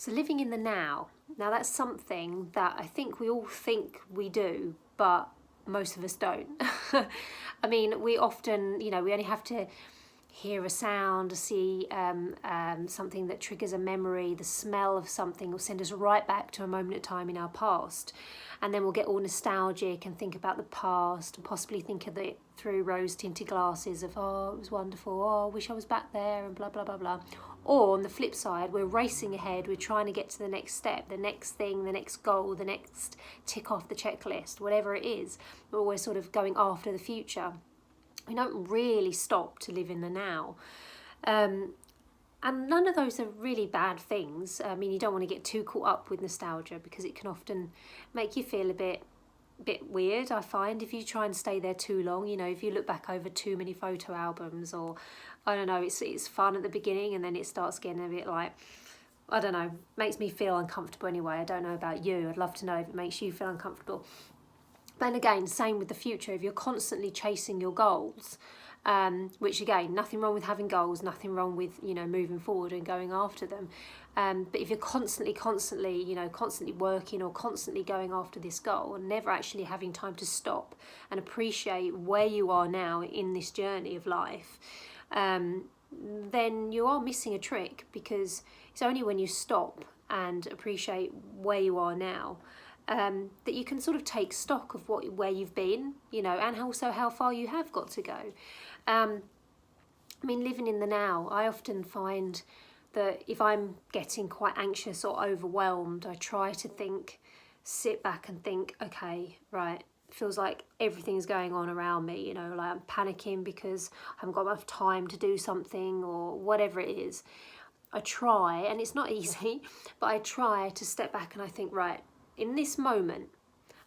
So living in the now. Now that's something that I think we all think we do, but most of us don't. I mean, we often, we only have to hear a sound, see something that triggers a memory, the smell of something will send us right back to a moment of time in our past. And then we'll get all nostalgic and think about the past and possibly think of it through rose-tinted glasses of, oh, it was wonderful, oh, I wish I was back there, and blah, blah, blah, blah. Or on the flip side, we're racing ahead, we're trying to get to the next step, the next thing, the next goal, the next tick off the checklist, whatever it is. We're always sort of going after the future. We don't really stop to live in the now. And none of those are really bad things. I mean, you don't want to get too caught up with nostalgia because it can often make you feel a bit weird, I find, if you try and stay there too long. If you look back over too many photo albums, or I don't know, it's fun at the beginning and then it starts getting a bit like, I don't know, makes me feel uncomfortable anyway. I don't know about you. I'd love to know if it makes you feel uncomfortable. Then again, same with the future. If you're constantly chasing your goals, which again, nothing wrong with having goals, nothing wrong with, moving forward and going after them. But if you're constantly working or constantly going after this goal and never actually having time to stop and appreciate where you are now in this journey of life, then you are missing a trick, because it's only when you stop and appreciate where you are now that you can sort of take stock of where you've been, and also how far you have got to go. I mean, living in the now, I often find that if I'm getting quite anxious or overwhelmed, I try to sit back and think, okay, right, feels like everything's going on around me, like I'm panicking because I haven't got enough time to do something or whatever it is. I try, and it's not easy, but I try to step back and I think, right, in this moment,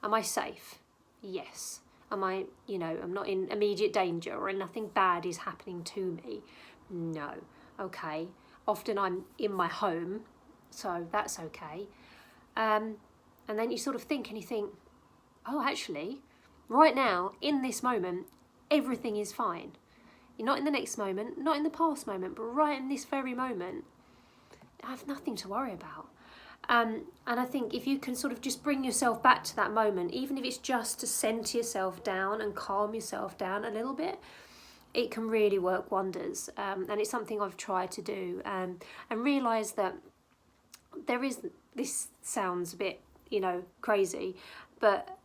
am I safe? Yes. Am I, I'm not in immediate danger or nothing bad is happening to me? No. Okay. Often I'm in my home, so that's okay. And then you sort of think and you think, oh, actually, right now, in this moment, everything is fine. You're not in the next moment, not in the past moment, but right in this very moment, I have nothing to worry about. And I think if you can sort of just bring yourself back to that moment, even if it's just to center yourself down and calm yourself down a little bit, it can really work wonders. And it's something I've tried to do, and realise that this sounds a bit, crazy, but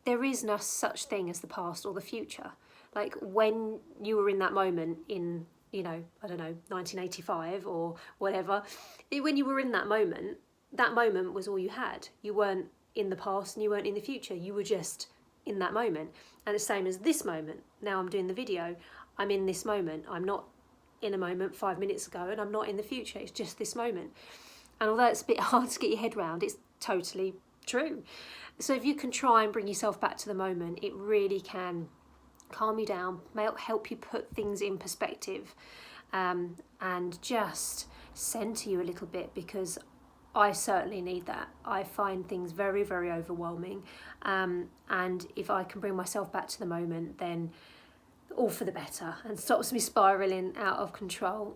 there is no such thing as the past or the future. Like when you were in that moment in, I don't know, 1985 or whatever, when you were in that moment was all you had. You weren't in the past and you weren't in the future. You were just in that moment. And the same as this moment. Now I'm doing the video. I'm in this moment. I'm not in a moment 5 minutes ago, and I'm not in the future. It's just this moment. And although it's a bit hard to get your head around, it's totally true. So if you can try and bring yourself back to the moment, it really can calm you down, help you put things in perspective, and just center you a little bit, because I certainly need that. I find things very, very overwhelming. And if I can bring myself back to the moment, then all for the better and stops me spiraling out of control.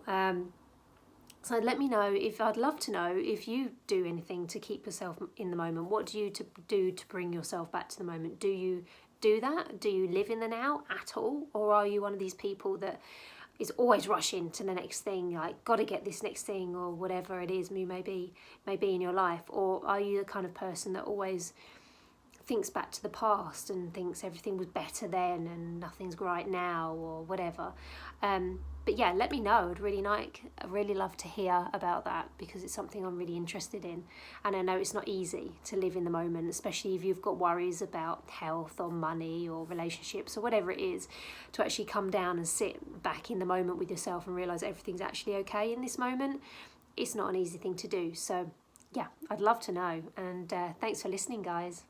So let me know I'd love to know if you do anything to keep yourself in the moment. What do you do to bring yourself back to the moment? Do you do that? Do you live in the now at all? Or are you one of these people that is always rushing to the next thing, like got to get this next thing or whatever it is may be in your life? Or are you the kind of person that always thinks back to the past and thinks everything was better then and nothing's right now or whatever? But yeah, let me know. I'd really love to hear about that, because it's something I'm really interested in. And I know it's not easy to live in the moment, especially if you've got worries about health or money or relationships or whatever it is, to actually come down and sit back in the moment with yourself and realise everything's actually okay in this moment. It's not an easy thing to do. So yeah, I'd love to know. And thanks for listening, guys.